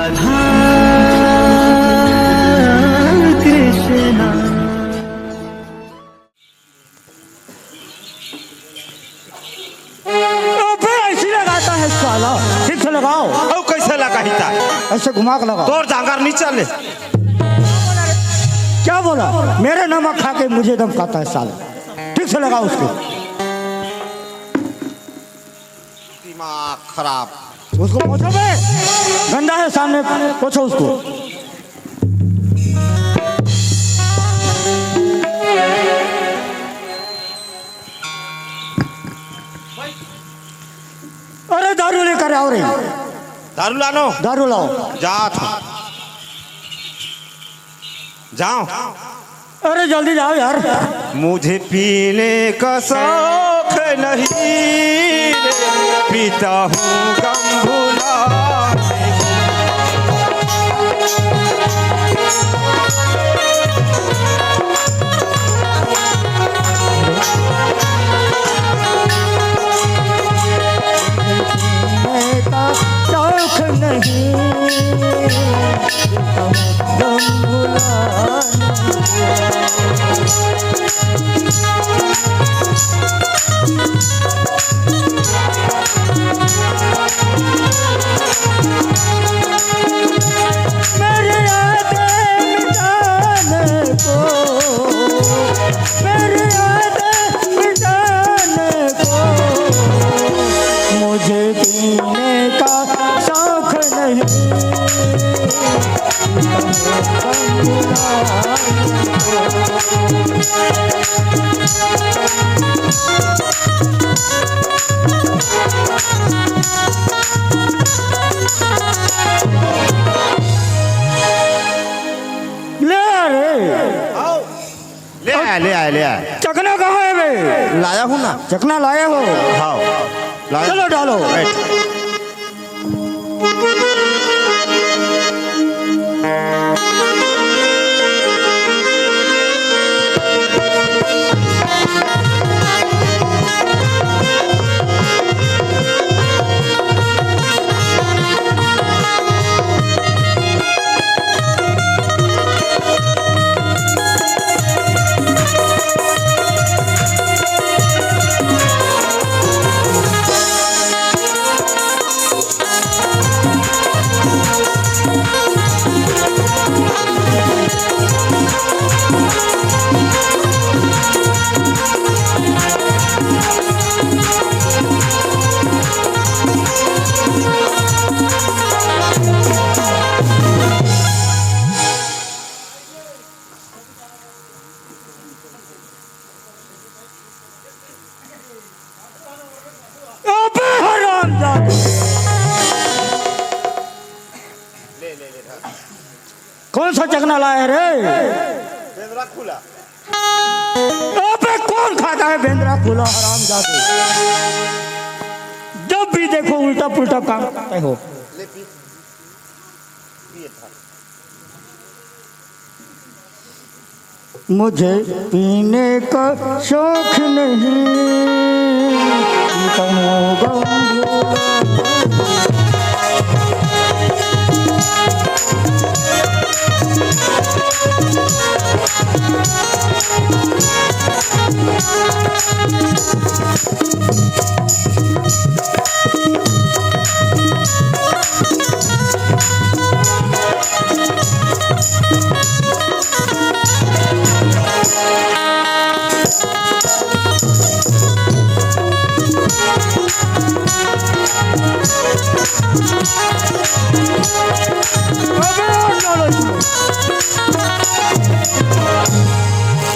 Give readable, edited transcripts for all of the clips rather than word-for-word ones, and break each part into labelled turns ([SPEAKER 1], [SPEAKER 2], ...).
[SPEAKER 1] राधा कृष्णा।
[SPEAKER 2] ऐसे लगाता है साला, ठीक से लगाओ।
[SPEAKER 3] ओ कैसे लगाता है?
[SPEAKER 2] ऐसे घुमा के लगाओ।
[SPEAKER 3] तोर जांगर नहीं चले।
[SPEAKER 2] क्या बोला? मेरे नमक खा के मुझे दम खाता है साला, ठीक से लगाओ उसको।
[SPEAKER 3] दिमाग खराब।
[SPEAKER 2] उसको पोछो बे, गंदा है सामने, पोछो उसको। अरे दारू लेकर आओ रे।
[SPEAKER 3] दारू लानो।
[SPEAKER 2] दारू लाओ।
[SPEAKER 3] जाओ।
[SPEAKER 2] अरे जल्दी जाओ यार।
[SPEAKER 3] मुझे पीने का शौक नहीं, पीता हूँ गम भुलाने।
[SPEAKER 2] शौक नहीं, गम भुलाने। मेरी यादें मिटाने को, मेरी यादें मिटाने को, मुझे पीने का शौक नहीं।
[SPEAKER 3] ले आया।
[SPEAKER 2] चखना कहाँ है बे?
[SPEAKER 3] लाया हूँ ना।
[SPEAKER 2] चखना लाया हो?
[SPEAKER 3] हाँ लाया।
[SPEAKER 2] चलो डालो। कौन सा चखना लाया रे?
[SPEAKER 3] बेंद्रा खुला।
[SPEAKER 2] अबे कौन खाता है बेंद्रा खुला? हरामजादे, जब भी देखो उल्टा पुल्टा काम करते हो।
[SPEAKER 3] ले पी। पिए था।
[SPEAKER 2] मुझे पीने का शौक नहीं,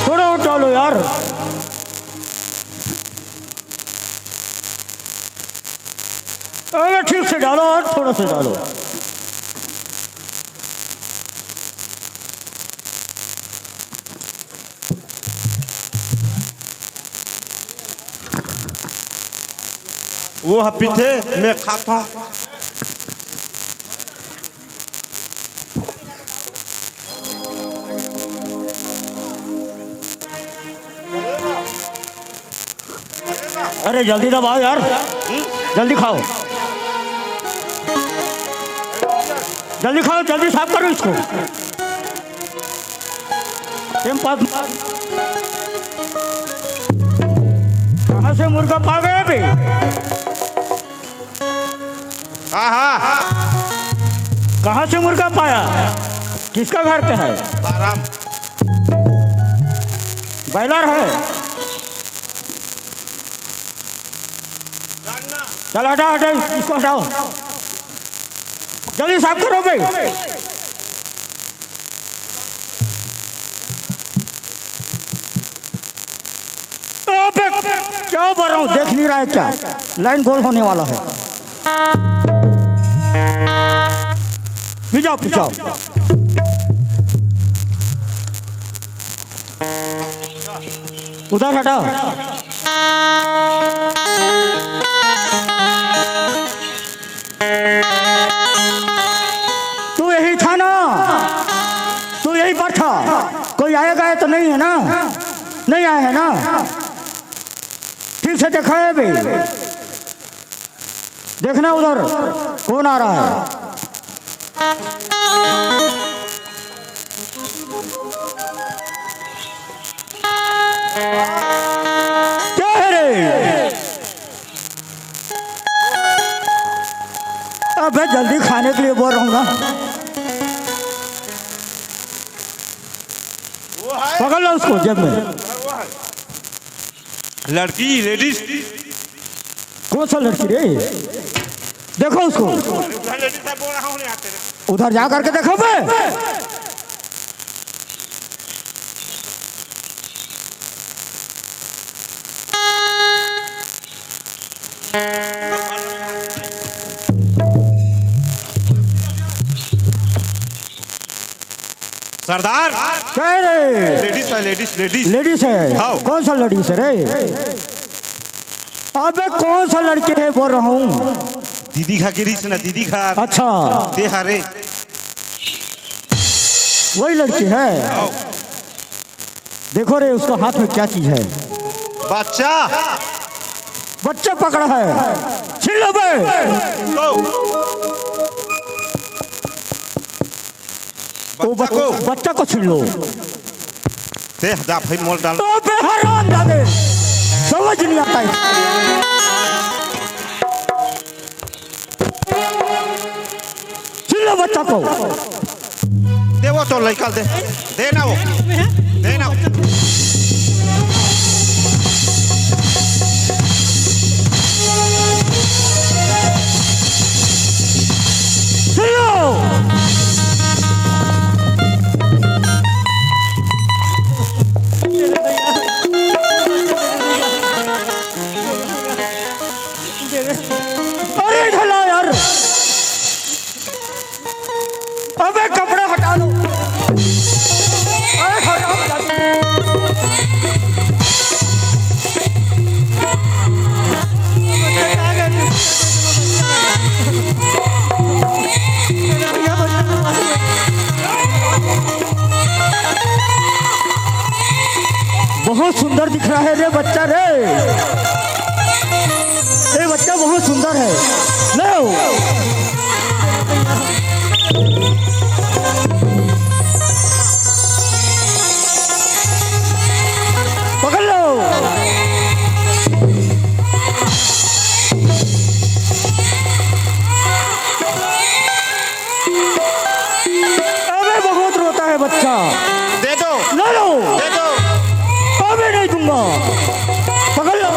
[SPEAKER 2] थोड़ा उठा लो यार। अरे ठीक से डालो और थोड़ा से डालो।
[SPEAKER 3] वो पीते मैं खाता हूँ।
[SPEAKER 2] अरे जल्दी दबाओ यार, जल्दी खाओ। जल्दी खाओ, जल्दी साफ करो इसको। कहाँ से मुर्गा पा गए अभी?
[SPEAKER 3] हाँ
[SPEAKER 2] कहाँ से मुर्गा पाया? किसका घर पे है?
[SPEAKER 3] आराम।
[SPEAKER 2] बॉयलर है? चल हटाओ हटाओ, इसको हटाओ, जल्दी साफ करो भाई। क्या बोल रहा हूँ, देख नहीं रहा है क्या? लाइन गोल होने वाला है। पिजाओ पिजाओ। उधर हटाओ। तू यही था ना? तू यही पर था? कोई आएगा तो नहीं है ना? नहीं आया है ना? ठीक से देखा है भाई? देखना उधर कौन आ रहा है। क्या है रे? अबे जल्दी खाने के लिए बोल रहा हूँ ना। पकड़ लो उसको जेब में।
[SPEAKER 3] लड़की लेडीज।
[SPEAKER 2] कौन सा लड़की रे? देखो उसको। उधर जा करके देखो बे।
[SPEAKER 3] सरदार
[SPEAKER 2] क्या है रे?
[SPEAKER 3] लेडीज है, लेडीज लेडीज
[SPEAKER 2] लेडीज है?
[SPEAKER 3] हाँ।
[SPEAKER 2] कौन सा लेडीज है रे? अबे कौन सा लड़की है बोल रहा हूँ?
[SPEAKER 3] दीदी खा गिरी से ना दीदी खा।
[SPEAKER 2] अच्छा
[SPEAKER 3] दे हारे
[SPEAKER 2] वही लड़की है। देखो रे उसको हाथ में क्या चीज है?
[SPEAKER 3] बच्चा।
[SPEAKER 2] बच्चा पकड़ा है। छीन लो बे। बच्चा को छीन लो।
[SPEAKER 3] दे जा भाई मोल डाल।
[SPEAKER 2] तो बे हराम जादे, समझ नहीं आता है। छीन लो बच्चा को।
[SPEAKER 3] दे वो तो निकाल दे। दे ना वो। दे ना।
[SPEAKER 2] छीन लो। अरे ढला यार। अबे कपड़े हटा लो। अरे हटाओ। बहुत सुंदर दिख रहा है रे बच्चा रे। ये बच्चा बहुत सुंदर है। लो पकड़ लो। अबे बहुत रोता है बच्चा।
[SPEAKER 3] दे दो।
[SPEAKER 2] ले लो।
[SPEAKER 3] दे दो।
[SPEAKER 2] अबे नहीं दूंगा। पकड़ लो।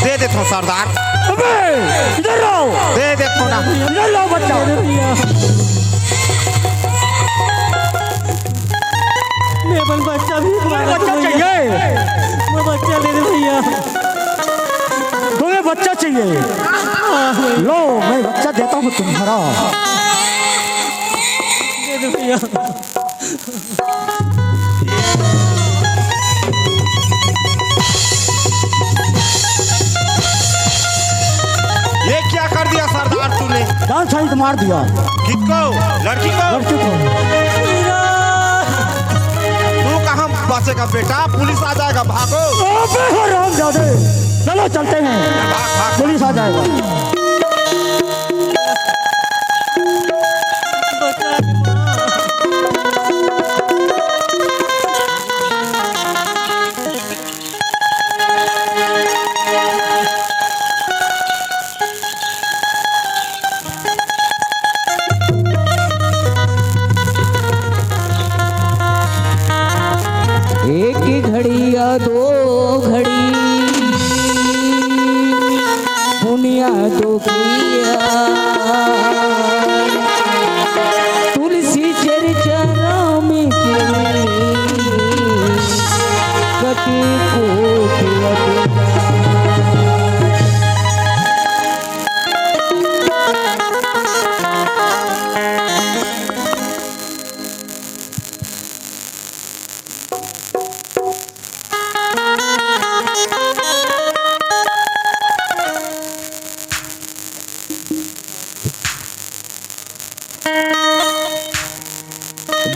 [SPEAKER 3] दे दे तो सरदार।
[SPEAKER 2] अबे इधर आओ।
[SPEAKER 3] दे दे तो ना।
[SPEAKER 2] इधर लाओ बच्चा।
[SPEAKER 1] मेरे बच्चा भी
[SPEAKER 2] बच्चा चाहिए।
[SPEAKER 1] मैं बच्चा ले दे भैया।
[SPEAKER 2] तुम्हें बच्चा चाहिए? लो मैं बच्चा देता हूँ तुम्हारा।
[SPEAKER 1] दे दे भैया।
[SPEAKER 3] ये क्या कर दिया सरदार तूने?
[SPEAKER 2] डांस साइड मार दिया।
[SPEAKER 3] किसको? लड़की को?
[SPEAKER 2] लड़की को।
[SPEAKER 3] तू कहाँ बचेगा बेटा? पुलिस आ जाएगा, भागो।
[SPEAKER 2] अबे हरामजादे, चलो चलते हैं।
[SPEAKER 3] भाग भाग।
[SPEAKER 2] पुलिस आ जाएगा।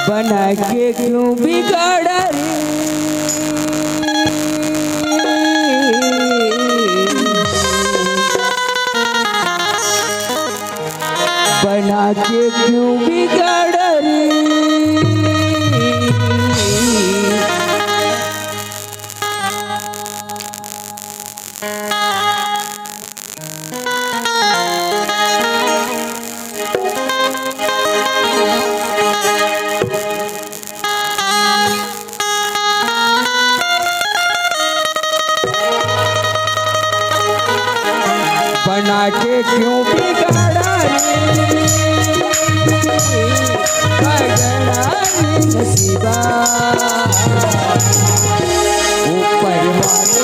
[SPEAKER 1] बना के क्यों बिगाड़ा रे, बना के क्यों बिगाड़ा रे, बना के क्यों बिगाड़ा रे, बिगड़ा रे नसीबा, ऊपर वाले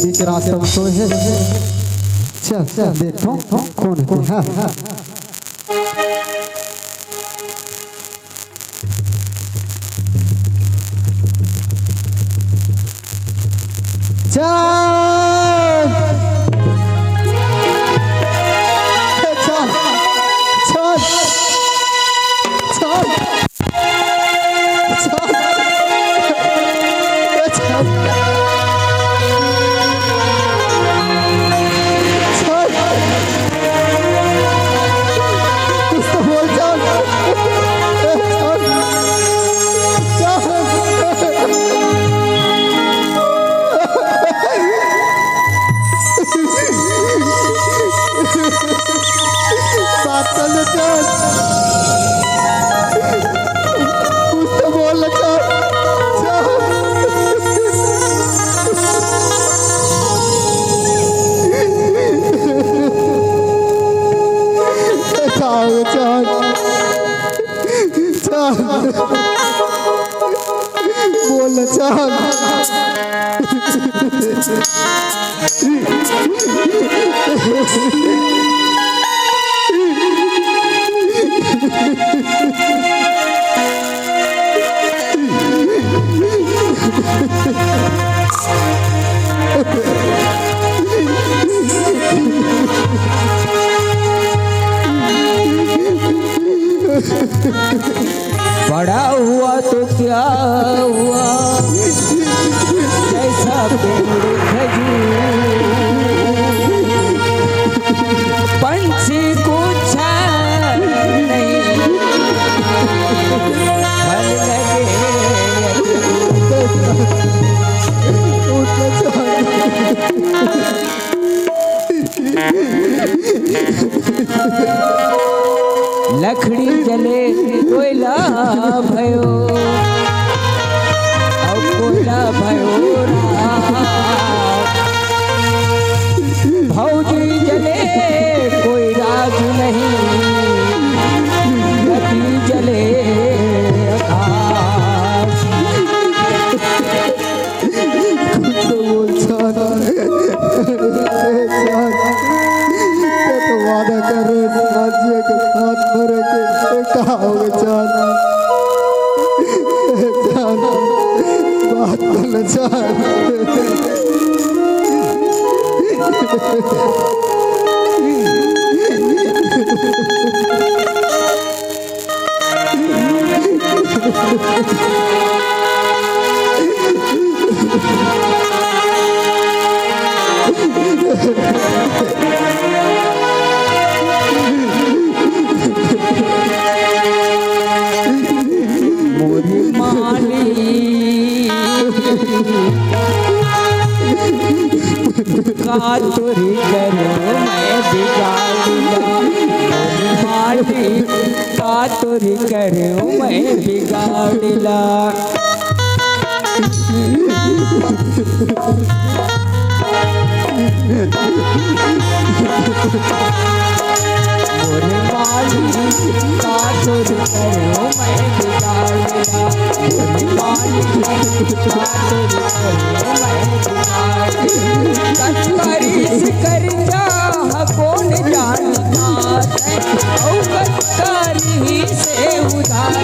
[SPEAKER 4] बीच रास्ते में सोए है। चल चल देखो कौन है। हाँ हाँ बोल चल
[SPEAKER 1] बड़ा हुआ तो क्या हुआ, जैसा पेड़ खजूर, पंछी को छान नहीं, फल लगे लकड़ी जले कोयला भयो, अब कोयला भयो भौजी जले कोई राज नहीं, गति जले आकाश।
[SPEAKER 4] तो वादा कर राज्य के साथ मरे के कहा बात करना चाह
[SPEAKER 1] का तुरी करूं मैं बिगाड़िला मोरे मालिक का तुरी करूं मैं बिगाड़िला मोरे मालिक का तुरी करूं मैं बिगाड़िला मोरे मालिक का तुरी करूं मैं बिगाड़िला करी से कर जा कौन जानता है औ करी से उधार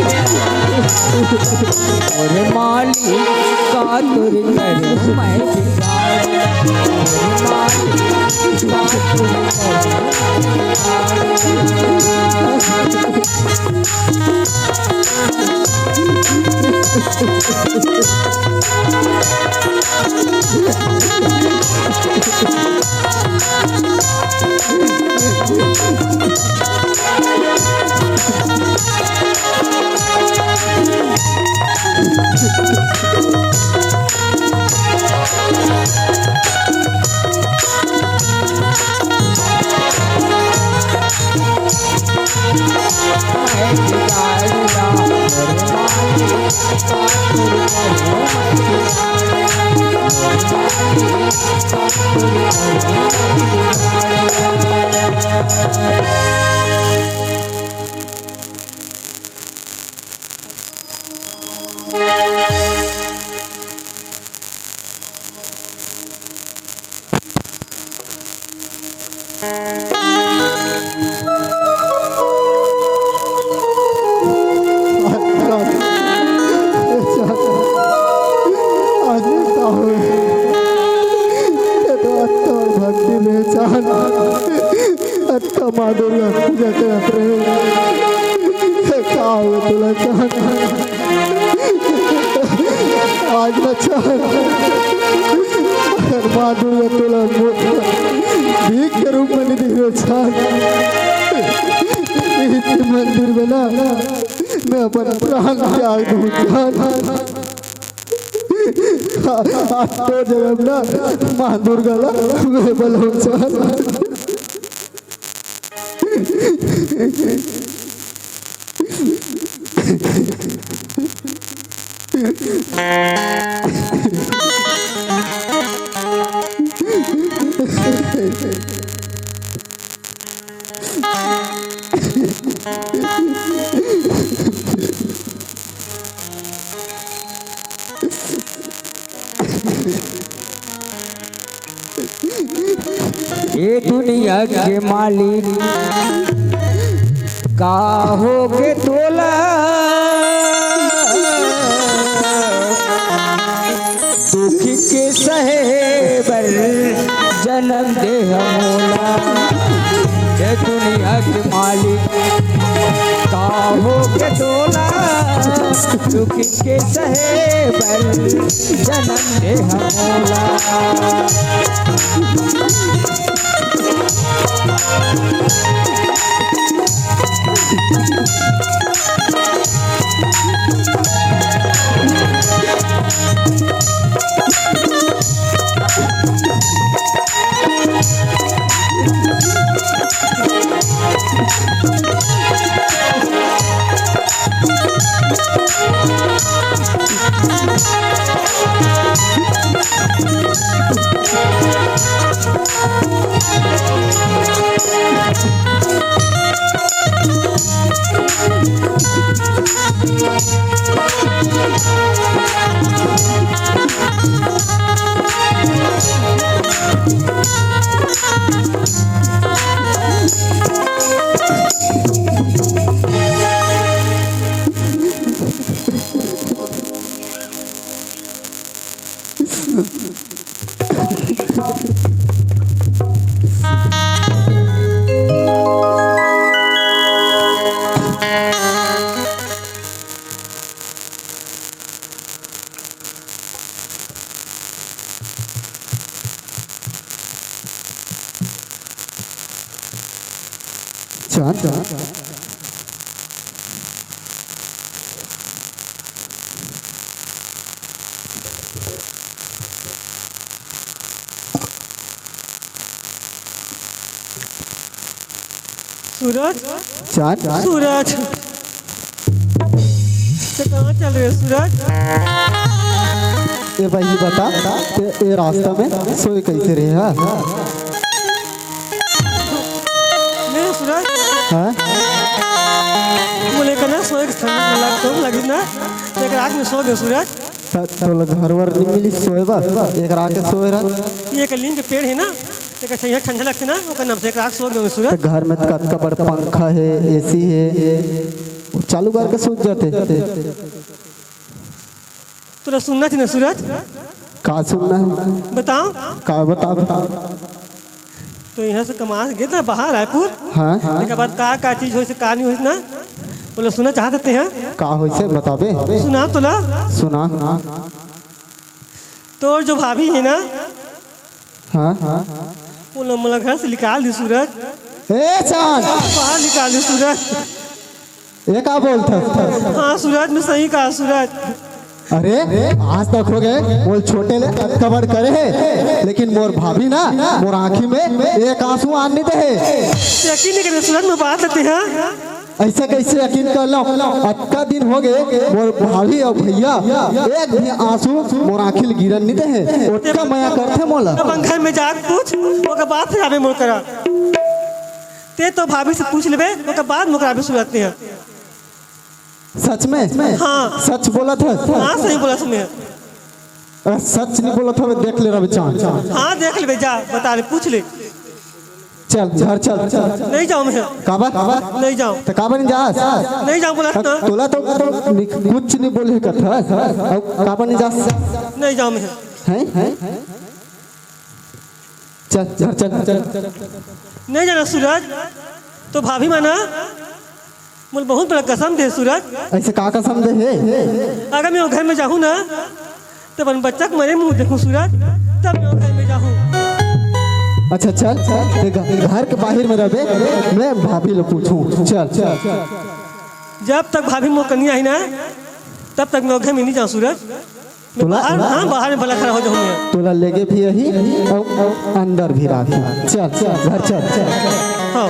[SPEAKER 1] मोरे मालिक का तुरी करूं मैं बिगाड़िला मोरे मालिक का तुरी करूं
[SPEAKER 4] माँ दुर्गा पूजा करत रहे का हुआ तुला चाहन आज न चाहन माँ दुर्गा तुला भीख के रूप में नहीं दिख चाहन मंदिर बना मैं अपन प्राण त्याग दूँ चाहन तो जगह ना माँ दुर्गा ला मैं बलो चाहन
[SPEAKER 1] ये दुनिया के मालिक का हो के तोला दुखी के सहे बर जन्म दे मोला ये दुनिया के मालिक का हो के तोला दुखी के सहे बर जन्म दे मोला
[SPEAKER 4] चांद
[SPEAKER 5] सूरज
[SPEAKER 4] चांद
[SPEAKER 5] सूरज तो कहाँ चल रहे हो सूरज?
[SPEAKER 4] ये भाई बता ये रास्ता में सोए कैसे रहे हा?
[SPEAKER 5] नहीं सूरज
[SPEAKER 4] हाँ?
[SPEAKER 5] बोले का ना सोए लगी ना एक रात में सो गए सूरज।
[SPEAKER 4] तो घर वर नहीं मिली सोए बा एक रात के सोए रहा।
[SPEAKER 5] ये एक नीम के पेड़ है ना एक अच्छा ठंडा लगते ना वो नाम से एक रात सो गए सूरज।
[SPEAKER 4] तो घर में कद बड़ पंखा है एसी है वो चालू करके सूझ जाते।
[SPEAKER 5] तुरा सुनना थी ना सूरज?
[SPEAKER 4] का सुनना है
[SPEAKER 5] बताओ
[SPEAKER 4] का बता।
[SPEAKER 5] तो यहाँ से कमा गए ना बाहर रायपुर।
[SPEAKER 4] हाँ
[SPEAKER 5] उसके बाद का चीज हो का नहीं हो ना बोले सुनना चाहते हैं
[SPEAKER 4] का हो से बताबे।
[SPEAKER 5] सुना तो ला
[SPEAKER 4] सुना।
[SPEAKER 5] तो जो भाभी है ना
[SPEAKER 4] हाँ
[SPEAKER 5] वो लोग मतलब घर से निकाल दी सूरज।
[SPEAKER 4] ए चांद
[SPEAKER 5] बाहर निकाल दी सूरज।
[SPEAKER 4] ये का बोलता?
[SPEAKER 5] हाँ सूरज में सही कहा सूरज।
[SPEAKER 4] अरे आज तक हो गए बोल छोटे ले कवर करे है लेकिन मोर भाभी ना मोर आँखी में एक आंसू आन नहीं दे।
[SPEAKER 5] यकीन नहीं करते सूरज में बात लेते हैं
[SPEAKER 4] ऐसे कैसे यकीन कर लो? अक्का दिन हो गए मोर भाभी और भैया एक भी आंसू मोर आँखी गिरन नहीं दे। ओटका मया करते मोला
[SPEAKER 5] अब घर में जाके पूछ वो बात फिर आवे मोर करा ते तो भाभी से पूछ लेबे वो बाद मुकरा भी सुनाते हैं।
[SPEAKER 4] सच में?
[SPEAKER 5] हाँ
[SPEAKER 4] सच बोला था?
[SPEAKER 5] हाँ सही बोला सुने।
[SPEAKER 4] सच नहीं बोला था देख ले रवि चांद।
[SPEAKER 5] हाँ देख ले जा बता ले पूछ ले।
[SPEAKER 4] चल घर चल।
[SPEAKER 5] नहीं जाऊँ मैं
[SPEAKER 4] काबा
[SPEAKER 5] नहीं जाऊँ
[SPEAKER 4] तो काबा नहीं जा
[SPEAKER 5] नहीं जाऊँ बोला ना
[SPEAKER 4] तोला तो कुछ नहीं बोले कथा काबा नहीं जा
[SPEAKER 5] नहीं जाऊँ मैं
[SPEAKER 4] हैं चल चल चल।
[SPEAKER 5] नहीं जाना सूरज। तो भाभी माना मुझे बहुत बड़ा कसम दे सूरज।
[SPEAKER 4] ऐसे का कसम दे है?
[SPEAKER 5] अगर मैं वो घर में जाऊँ ना तब अपन बच्चा को मरे मुँह देखूँ सूरज तब मैं वो घर में जाऊँ।
[SPEAKER 4] अच्छा चल घर के बाहर में रहे मैं भाभी लोग पूछूं। चल
[SPEAKER 5] जब तक भाभी मुँह कन्या आई ना तब तक मैं वो घर में नहीं जाऊँ सूरज। मैं बाहर हाँ बाहर में भला खड़ा हो जाऊँ मैं।
[SPEAKER 4] तोला लेके भी यही और अंदर भी राखी। चल घर चल।
[SPEAKER 5] हाँ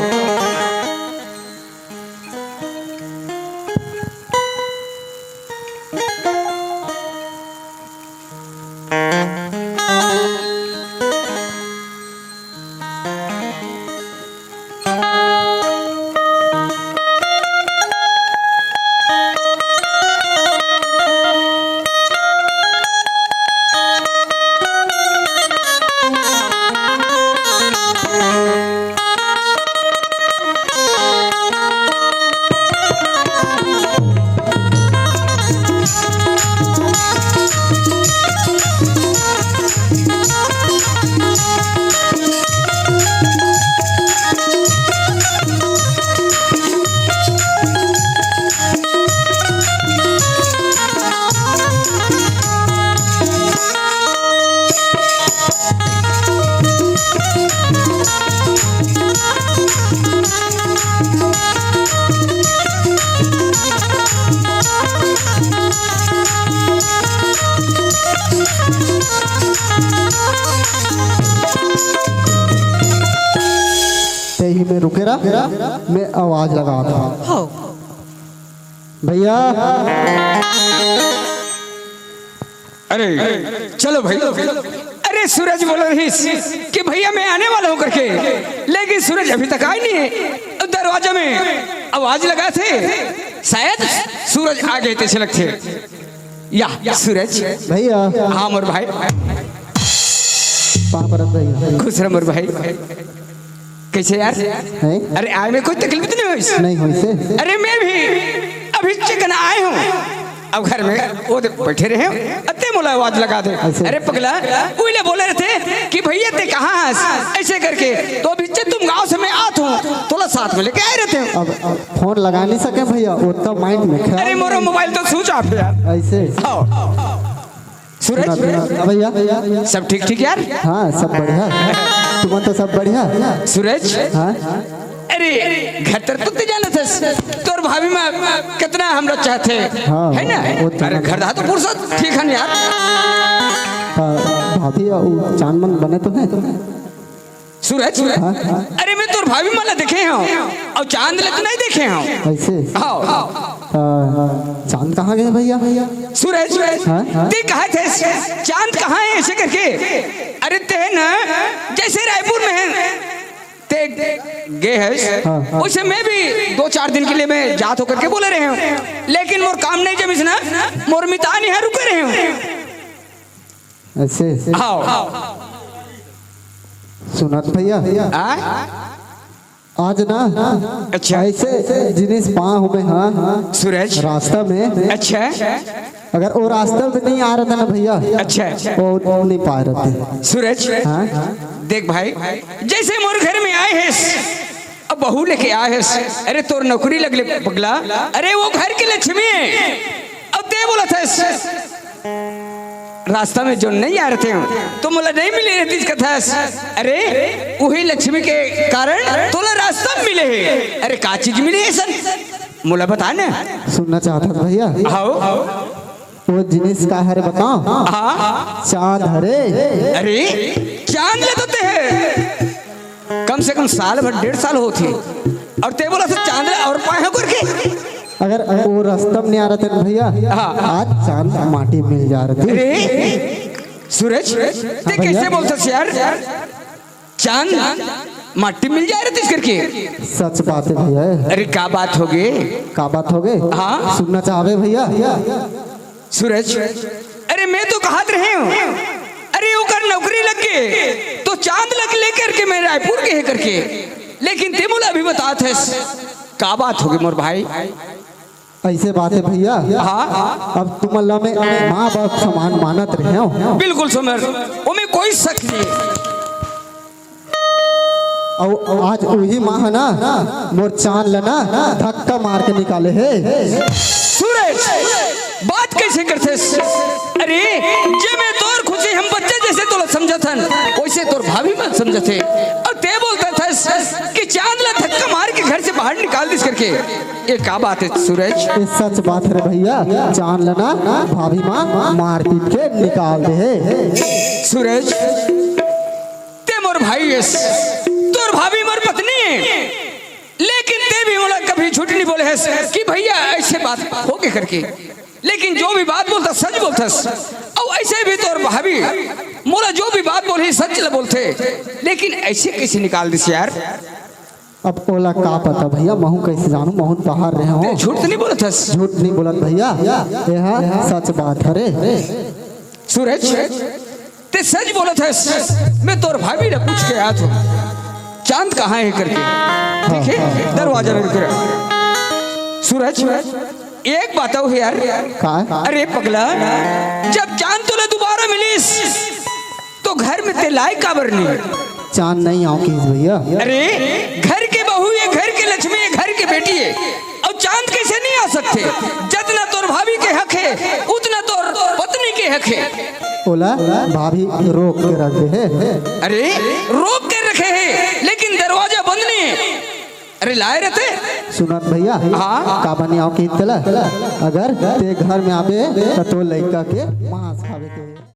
[SPEAKER 4] ही में रुके रहा मैं आवाज लगा था।
[SPEAKER 5] हाँ
[SPEAKER 4] भैया
[SPEAKER 1] अरे चलो भाई। अरे सूरज बोल रही कि भैया मैं आने वाला हूँ करके लेकिन सूरज अभी तक आई नहीं है। दरवाजा में आवाज लगा थे शायद सूरज आ गए थे छलक थे या सूरज
[SPEAKER 4] भैया।
[SPEAKER 1] हाँ मोर भाई
[SPEAKER 4] भैया
[SPEAKER 1] खुश रह मोर भाई। कैसे यार
[SPEAKER 4] है?
[SPEAKER 1] अरे आए में कोई तकलीफ नहीं हुई?
[SPEAKER 4] नहीं हुई से।
[SPEAKER 1] अरे मैं भी अभी चिकन आए हूँ अब घर में वो बैठे रहे अत्ते मोला आवाज लगा दे। अरे पगला उइले बोले रहते कि भैया ते कहाँ ऐसे करके तो अभी तुम गांव से मैं आत हूँ तोला साथ में लेके आए रहते हो।
[SPEAKER 4] अब फोन लगा नहीं सके भैया उतना माइंड में ख्याल।
[SPEAKER 1] अरे मोरा मोबाइल तो स्विच ऑफ है यार।
[SPEAKER 4] ऐसे
[SPEAKER 1] सूरज
[SPEAKER 4] भैया
[SPEAKER 1] सब ठीक ठीक यार?
[SPEAKER 4] हाँ सब बढ़िया। तुम तो सब बढ़िया।
[SPEAKER 1] सूरज
[SPEAKER 4] हाँ
[SPEAKER 1] अरे घर तर तू जाना था तोर भाभी में कितना हम लोग चाहते
[SPEAKER 4] हाँ,
[SPEAKER 1] है ना? अरे घर दा तो फुर्सत ठीक है यार।
[SPEAKER 4] भाभी चांदमन बने तो है
[SPEAKER 1] सूरज
[SPEAKER 4] हाँ, हाँ।
[SPEAKER 1] अरे मैं तोर भाभी माला देखे हो और चांद ले तो नहीं देखे हो।
[SPEAKER 4] ऐसे
[SPEAKER 1] हाँ
[SPEAKER 4] चांद कहाँ गए भैया?
[SPEAKER 1] सूरज
[SPEAKER 4] हाँ?
[SPEAKER 1] ते कहा थे चांद कहाँ है ऐसे करके? अरे ते ना जैसे रायपुर में है ते गे है
[SPEAKER 4] हाँ।
[SPEAKER 1] उसे मैं भी 2-4 दिन के लिए मैं जात होकर के बोले रहे हूँ, लेकिन मोर काम नहीं जब इसना मोर मितान यहाँ रुके रहे हूँ।
[SPEAKER 4] ऐसे
[SPEAKER 1] हाँ
[SPEAKER 4] सुनत भैया आज ना
[SPEAKER 1] अच्छा
[SPEAKER 4] ऐसे जिनिस पा हुए हाँ
[SPEAKER 1] सूरज
[SPEAKER 4] रास्ता में,
[SPEAKER 1] अच्छा
[SPEAKER 4] अगर वो रास्ता में नहीं आ रहा था ना भैया
[SPEAKER 1] अच्छा
[SPEAKER 4] वो नहीं पा रहे थे।
[SPEAKER 1] सूरज
[SPEAKER 4] हाँ
[SPEAKER 1] देख भाई जैसे मोर घर में आए हैं अब बहू लेके आए हैं, अरे तोर नौकरी लगले पगला, अरे वो घर की लक्ष्मी है। अब दे बोला था रास्ता में जो नहीं आ रहे थे तो मोला नहीं मिले रहती इसका था, अरे वही लक्ष्मी के कारण तोला रास्ता मिले है। अरे का चीज मिले है सन मोला बता ना।
[SPEAKER 4] सुनना चाहता था भैया
[SPEAKER 1] हाँ
[SPEAKER 4] वो जिनिस का हरे बताओ।
[SPEAKER 1] हाँ
[SPEAKER 4] चांद हरे।
[SPEAKER 1] अरे चांद ले तो ते है कम से कम साल भर 1.5 साल होती और ते बोला था चांद और पाए करके।
[SPEAKER 4] अगर वो रास्ता में नहीं आ रहा था ना भैया आज चांद माटी मिल जा रही थी।
[SPEAKER 1] अरे सूरज ते कैसे बोलता यार चांद माटी मिल जा रही थी करके?
[SPEAKER 4] सच बात है भैया।
[SPEAKER 1] अरे क्या बात हो गई?
[SPEAKER 4] का बात हो गई?
[SPEAKER 1] हाँ
[SPEAKER 4] सुनना चाहवे भैया?
[SPEAKER 1] सूरज अरे मैं तो कहत रहे हूँ, अरे वो कर नौकरी लग के तो चांद लग लेकर के मैं रायपुर के है करके, लेकिन ते मोला अभी बतात है का बात होगी मोर भाई?
[SPEAKER 4] ऐसे बात है भैया।
[SPEAKER 1] हाँ
[SPEAKER 4] अब तुम अल्लाह में माँ बाप समान मानत रहे हो।
[SPEAKER 1] बिल्कुल समर वो में कोई शक नहीं।
[SPEAKER 4] और आज वही माँ है ना मोर चांद लना धक्का मार के निकाले है।
[SPEAKER 1] सूरज बात कैसे करते? अरे जे मैं तोर खुशी हम बच्चे जैसे तोला समझथन वैसे तोर भाभी मत समझते और ते बोलता था कि चांद ला धक्का मार के घर से बाहर निकाल दिस करके। ये क्या बात है सूरज?
[SPEAKER 4] ये सच बात है भैया। चांद लना भाभी माँ मार पीट के निकाल दे है।
[SPEAKER 1] सूरज ते मोर भाई है तोर भाभी मोर पत्नी है, लेकिन ते भी मोला कभी झूठ नहीं बोले है कि भैया ऐसे बात हो के करके, लेकिन जो भी बात बोलता सच बोलता और ऐसे भी तोर भाभी मोला जो भी बात बोले सच बोलते, लेकिन ऐसे कैसे निकाल दिस यार?
[SPEAKER 4] अब ओला का पता भैया महू कैसे जानू महू बाहर रहे हो।
[SPEAKER 1] झूठ तो नहीं बोला था?
[SPEAKER 4] झूठ नहीं बोलत भैया यह सच बात है रे।
[SPEAKER 1] सूरज ते सच बोला था मैं तोर भाभी ने पूछ के आया था चांद कहाँ है करके, ठीक है दरवाजा में रुक। सूरज एक बात हो यार
[SPEAKER 4] का?
[SPEAKER 1] अरे पगला जब चांद तुला दोबारा मिलीस तो घर में ते लाई काबर नहीं?
[SPEAKER 4] चांद नहीं आओ किस भैया?
[SPEAKER 1] अरे घर के बहू है, घर के लक्ष्मी है, घर की बेटी है और चांद कैसे नहीं आ सकते? जितना तोर भाभी के हक है उतना तोर पत्नी के हक है।
[SPEAKER 4] ओला भाभी रोक के रख दे है।
[SPEAKER 1] अरे रोक के रखे है लेकिन दरवाजा बंद नहीं है। अरे लाए रहते
[SPEAKER 4] सुनत भैया
[SPEAKER 1] हाँ?
[SPEAKER 4] का बनी आओ की तला अगर ते घर में आवे तो लड़का के मांस खावे के